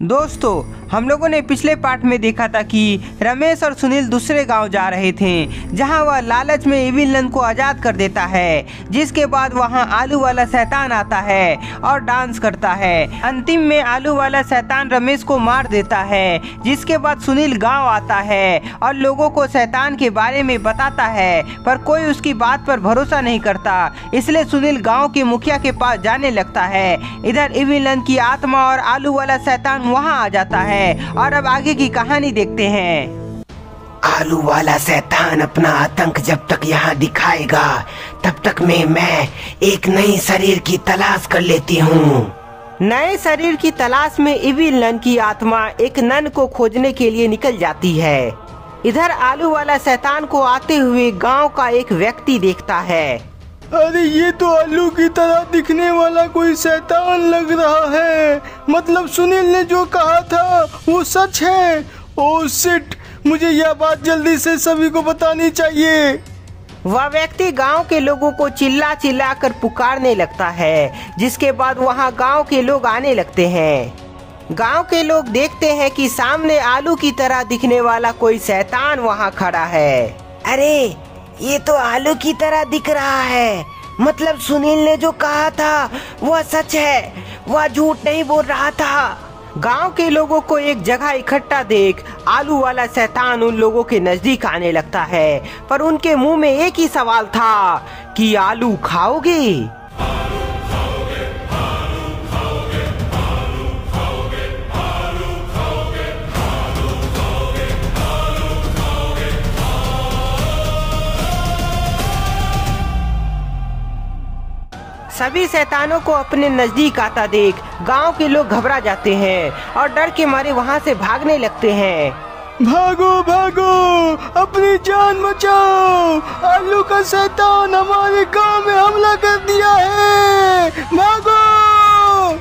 दोस्तों, हम लोगों ने पिछले पार्ट में देखा था कि रमेश और सुनील दूसरे गांव जा रहे थे, जहां वह लालच में इविल नन को आज़ाद कर देता है। जिसके बाद वहां आलू वाला शैतान आता है और डांस करता है। अंतिम में आलू वाला शैतान रमेश को मार देता है। जिसके बाद सुनील गांव आता है और लोगों को शैतान के बारे में बताता है, पर कोई उसकी बात पर भरोसा नहीं करता। इसलिए सुनील गाँव के मुखिया के पास जाने लगता है। इधर इविल नन की आत्मा और आलू वाला शैतान वहां आ जाता है और अब आगे की कहानी देखते हैं। आलू वाला शैतान अपना आतंक जब तक यहाँ दिखाएगा तब तक मैं एक नई शरीर की तलाश कर लेती हूँ। नए शरीर की तलाश में इविल नन की आत्मा एक नन को खोजने के लिए निकल जाती है। इधर आलू वाला शैतान को आते हुए गांव का एक व्यक्ति देखता है। अरे ये तो आलू की तरह दिखने वाला कोई शैतान लग रहा है। मतलब सुनील ने जो कहा था वो सच है। ओह शिट, मुझे यह बात जल्दी से सभी को बतानी चाहिए। वह व्यक्ति गांव के लोगों को चिल्ला चिल्ला कर पुकारने लगता है। जिसके बाद वहां गांव के लोग आने लगते हैं। गांव के लोग देखते हैं कि सामने आलू की तरह दिखने वाला कोई शैतान वहां खड़ा है। अरे ये तो आलू की तरह दिख रहा है। मतलब सुनील ने जो कहा था वह सच है, वह झूठ नहीं बोल रहा था। गांव के लोगों को एक जगह इकट्ठा देख आलू वाला शैतान उन लोगों के नजदीक आने लगता है, पर उनके मुंह में एक ही सवाल था कि आलू खाओगे? सभी शैतानों को अपने नजदीक आता देख गांव के लोग घबरा जाते हैं और डर के मारे वहां से भागने लगते हैं। भागो भागो, अपनी जान बचाओ। आलू का शैतान हमारे गांव में हमला कर दिया है। भागो।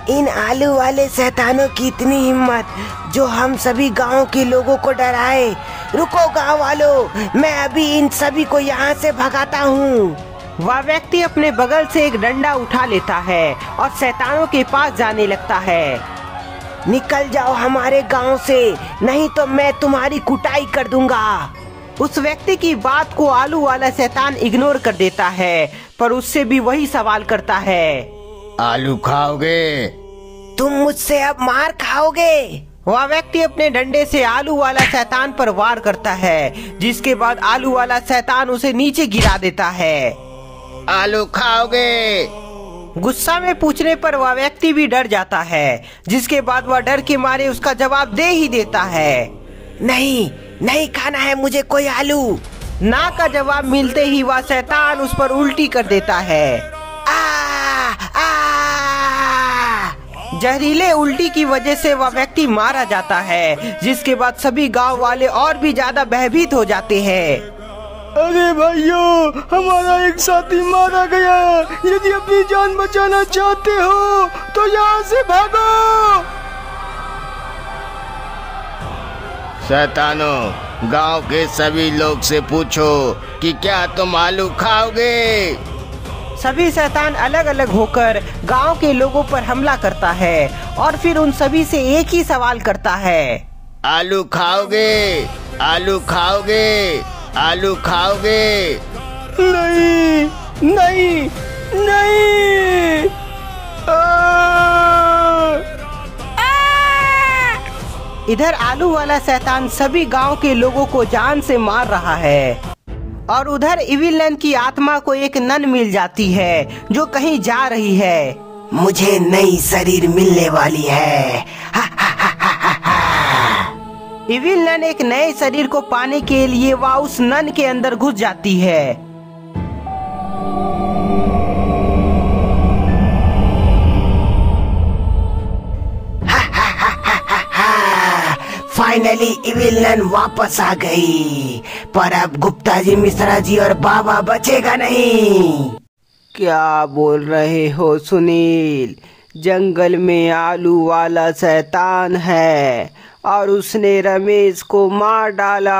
इन आलू वाले शैतानों की इतनी हिम्मत जो हम सभी गांव के लोगों को डराए। रुको गांव वालों, मैं अभी इन सभी को यहाँ से भगाता हूँ। वह व्यक्ति अपने बगल से एक डंडा उठा लेता है और शैतानों के पास जाने लगता है। निकल जाओ हमारे गांव से, नहीं तो मैं तुम्हारी कुटाई कर दूंगा। उस व्यक्ति की बात को आलू वाला शैतान इग्नोर कर देता है, पर उससे भी वही सवाल करता है, आलू खाओगे? तुम मुझसे अब मार खाओगे। वह व्यक्ति अपने डंडे से आलू वाला शैतान पर वार करता है। जिसके बाद आलू वाला शैतान उसे नीचे गिरा देता है। आलू खाओगे? गुस्सा में पूछने पर वह व्यक्ति भी डर जाता है। जिसके बाद वह डर के मारे उसका जवाब दे ही देता है, नहीं नहीं खाना है मुझे कोई आलू। ना का जवाब मिलते ही वह शैतान उस पर उल्टी कर देता है। जहरीले उल्टी की वजह से वह व्यक्ति मारा जाता है। जिसके बाद सभी गांव वाले और भी ज्यादा भयभीत हो जाते हैं। अरे भाइयों, हमारा एक साथी मारा गया। यदि अपनी जान बचाना चाहते हो तो यहाँ से भागो। शैतानों, गांव के सभी लोग से पूछो कि क्या तुम आलू खाओगे? सभी शैतान अलग अलग होकर गांव के लोगों पर हमला करता है और फिर उन सभी से एक ही सवाल करता है, आलू खाओगे? आलू खाओगे? आलू खाओगे? नहीं नहीं नहीं। इधर आलू वाला शैतान सभी गांव के लोगों को जान से मार रहा है और उधर इविल नन की आत्मा को एक नन मिल जाती है जो कहीं जा रही है। मुझे नई शरीर मिलने वाली है। इविल नन एक नए शरीर को पाने के लिए वह उस नन के अंदर घुस जाती है। फाइनली इविल नन वापस आ गई, पर अब गुप्ता जी, मिश्रा जी और बाबा बचेगा नहीं। क्या बोल रहे हो सुनील? जंगल में आलू वाला शैतान है और उसने रमेश को मार डाला।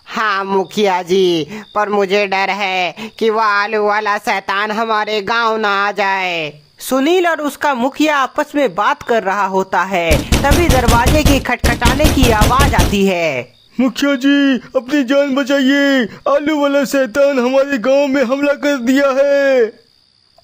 हाँ मुखिया जी, पर मुझे डर है कि वह आलू वाला शैतान हमारे गांव ना आ जाए। सुनील और उसका मुखिया आपस में बात कर रहा होता है। तभी दरवाजे के खटखटाने की आवाज आती है। मुखिया जी अपनी जान बचाइए, आलू वाला शैतान हमारे गांव में हमला कर दिया है।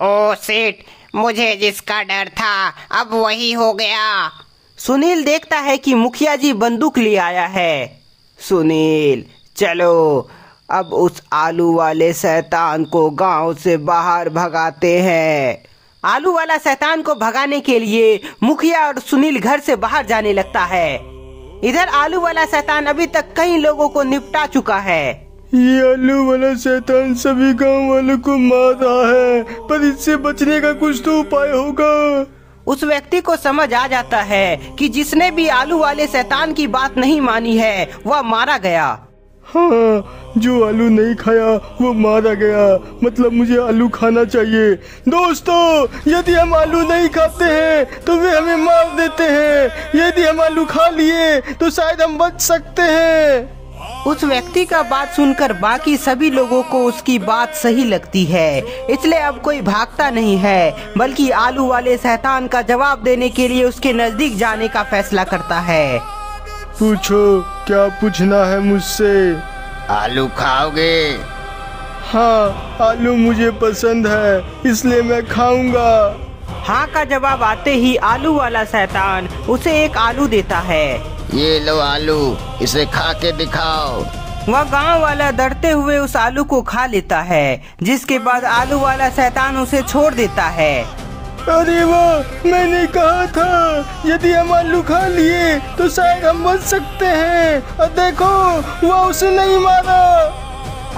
ओ सेठ, मुझे जिसका डर था अब वही हो गया। सुनील देखता है कि मुखिया जी बंदूक ले आया है। सुनील चलो अब उस आलू वाले शैतान को गांव से बाहर भगाते हैं। आलू वाला शैतान को भगाने के लिए मुखिया और सुनील घर से बाहर जाने लगता है। इधर आलू वाला शैतान अभी तक कई लोगों को निपटा चुका है। ये आलू वाला शैतान सभी गांव वालों को मार रहा है, पर इससे बचने का कुछ तो उपाय होगा। उस व्यक्ति को समझ आ जाता है कि जिसने भी आलू वाले शैतान की बात नहीं मानी है वह मारा गया। हाँ, जो आलू नहीं खाया वो मारा गया, मतलब मुझे आलू खाना चाहिए। दोस्तों, यदि हम आलू नहीं खाते हैं तो वे हमें मार देते हैं, यदि हम आलू खा लिए तो शायद हम बच सकते हैं। उस व्यक्ति का बात सुनकर बाकी सभी लोगों को उसकी बात सही लगती है, इसलिए अब कोई भागता नहीं है, बल्कि आलू वाले शैतान का जवाब देने के लिए उसके नजदीक जाने का फैसला करता है। पूछो, क्या पूछना है मुझसे? आलू खाओगे? हाँ, आलू मुझे पसंद है, इसलिए मैं खाऊंगा। हाँ का जवाब आते ही आलू वाला शैतान उसे एक आलू देता है। ये लो आलू, इसे खा के दिखाओ। वह गांव वाला डरते हुए उस आलू को खा लेता है, जिसके बाद आलू वाला शैतान उसे छोड़ देता है। अरे वाह, मैंने कहा था यदि हम आलू खा लिए तो शायद हम बच सकते हैं, और देखो वह उसे नहीं मारा।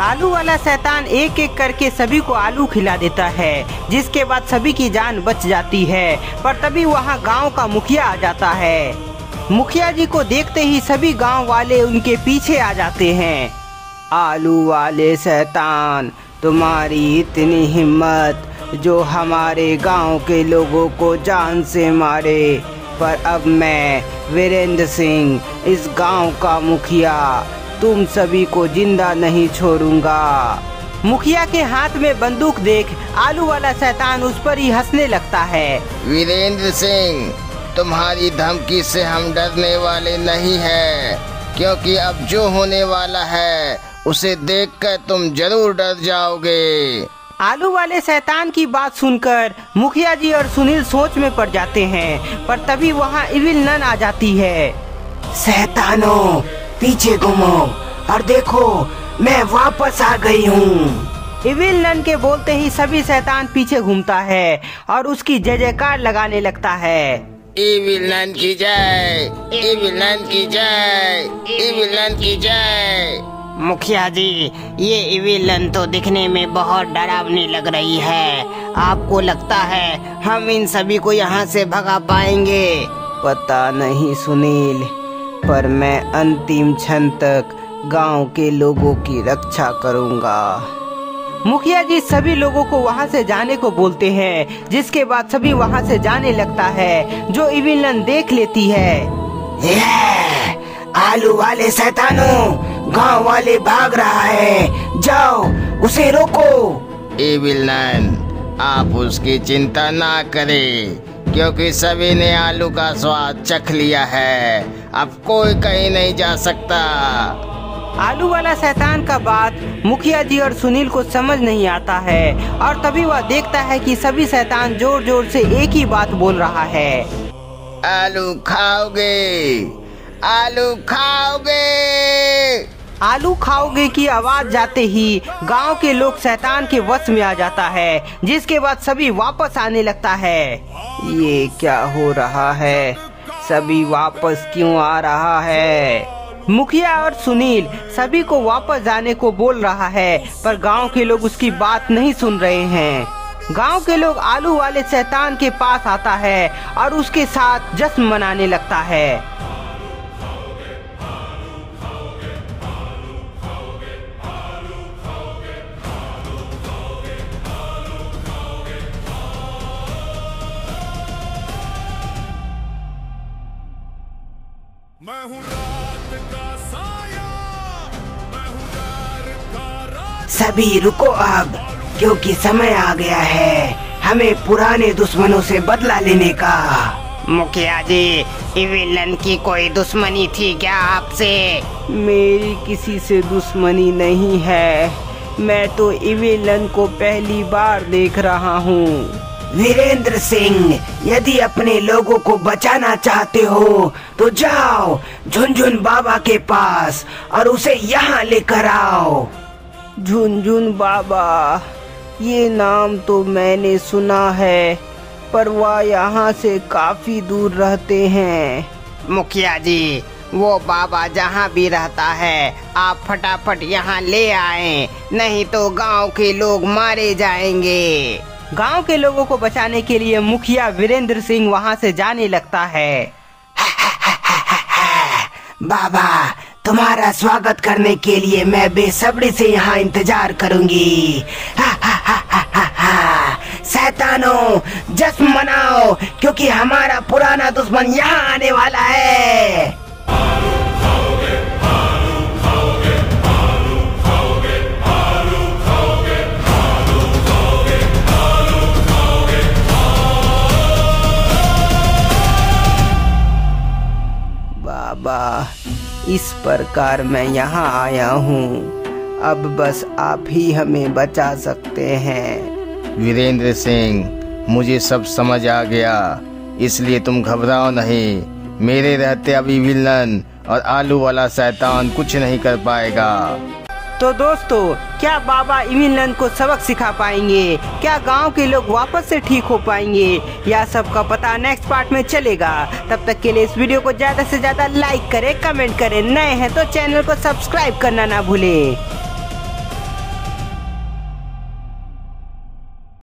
आलू वाला शैतान एक एक करके सभी को आलू खिला देता है, जिसके बाद सभी की जान बच जाती है। पर तभी वहाँ गांव का मुखिया आ जाता है। मुखिया जी को देखते ही सभी गांव वाले उनके पीछे आ जाते हैं। आलू वाले शैतान, तुम्हारी इतनी हिम्मत जो हमारे गांव के लोगों को जान से मारे, पर अब मैं वीरेंद्र सिंह, इस गांव का मुखिया, तुम सभी को जिंदा नहीं छोड़ूंगा। मुखिया के हाथ में बंदूक देख आलू वाला शैतान उस पर ही हंसने लगता है। वीरेंद्र सिंह, तुम्हारी धमकी से हम डरने वाले नहीं हैं, क्योंकि अब जो होने वाला है उसे देखकर तुम जरूर डर जाओगे। आलू वाले शैतान की बात सुनकर मुखिया जी और सुनील सोच में पड़ जाते हैं, पर तभी वहाँ इविल नन आ जाती है। शैतानों, पीछे घूमो और देखो, मैं वापस आ गई हूँ। इविल नन के बोलते ही सभी शैतान पीछे घूमता है और उसकी जय जयकार लगाने लगता है। इविल नन की जय, इविल नन की जय, इविल नन की जय। मुखिया जी, ये इविलन तो दिखने में बहुत डरावनी लग रही है। आपको लगता है हम इन सभी को यहाँ से भगा पाएंगे? पता नहीं सुनील, पर मैं अंतिम क्षण तक गांव के लोगों की रक्षा करूंगा। मुखिया जी सभी लोगों को वहां से जाने को बोलते हैं, जिसके बाद सभी वहां से जाने लगता है, जो इविलन देख लेती है। आलू वाले शैतानों, गांव वाले भाग रहा है, जाओ उसे रोको। इविल नन, आप उसकी चिंता ना करें, क्योंकि सभी ने आलू का स्वाद चख लिया है, अब कोई कहीं नहीं जा सकता। आलू वाला शैतान का बात मुखिया जी और सुनील को समझ नहीं आता है, और तभी वह देखता है कि सभी शैतान जोर जोर से एक ही बात बोल रहा है। आलू खाओगे? आलू खाओगे? आलू खाओगे की आवाज जाते ही गांव के लोग शैतान के वश में आ जाता है, जिसके बाद सभी वापस आने लगता है। ये क्या हो रहा है? सभी वापस क्यों आ रहा है? मुखिया और सुनील सभी को वापस जाने को बोल रहा है, पर गांव के लोग उसकी बात नहीं सुन रहे हैं। गांव के लोग आलू वाले शैतान के पास आता है और उसके साथ जश्न मनाने लगता है। मैं हूँ रात का साया, मैं हूँ डर का राजा। सभी रुको अब, क्योंकि समय आ गया है हमें पुराने दुश्मनों से बदला लेने का। मुखिया जी, इविलन की कोई दुश्मनी थी क्या आपसे? मेरी किसी से दुश्मनी नहीं है, मैं तो इविलन को पहली बार देख रहा हूँ। वीरेंद्र सिंह, यदि अपने लोगों को बचाना चाहते हो तो जाओ झुनझुन बाबा के पास और उसे यहाँ लेकर आओ। झुनझुन बाबा, ये नाम तो मैंने सुना है, पर वह यहाँ से काफी दूर रहते हैं। मुखिया जी, वो बाबा जहाँ भी रहता है आप फटाफट यहाँ ले आए, नहीं तो गांव के लोग मारे जाएंगे। गांव के लोगों को बचाने के लिए मुखिया वीरेंद्र सिंह वहाँ से जाने लगता है। बाबा, तुम्हारा स्वागत करने के लिए मैं बेसब्री से यहाँ इंतजार करूंगी। शैतानों, जश्न मनाओ क्योंकि हमारा पुराना दुश्मन यहाँ आने वाला है। बाबा, इस प्रकार मैं यहाँ आया हूँ, अब बस आप ही हमें बचा सकते हैं। वीरेंद्र सिंह, मुझे सब समझ आ गया, इसलिए तुम घबराओ नहीं। मेरे रहते अभी विलन और आलू वाला शैतान कुछ नहीं कर पाएगा। तो दोस्तों, क्या बाबा इविलन को सबक सिखा पाएंगे? क्या गांव के लोग वापस से ठीक हो पाएंगे? या सबका पता नेक्स्ट पार्ट में चलेगा। तब तक के लिए इस वीडियो को ज्यादा से ज्यादा लाइक करें, कमेंट करें, नए हैं तो चैनल को सब्सक्राइब करना ना भूलें।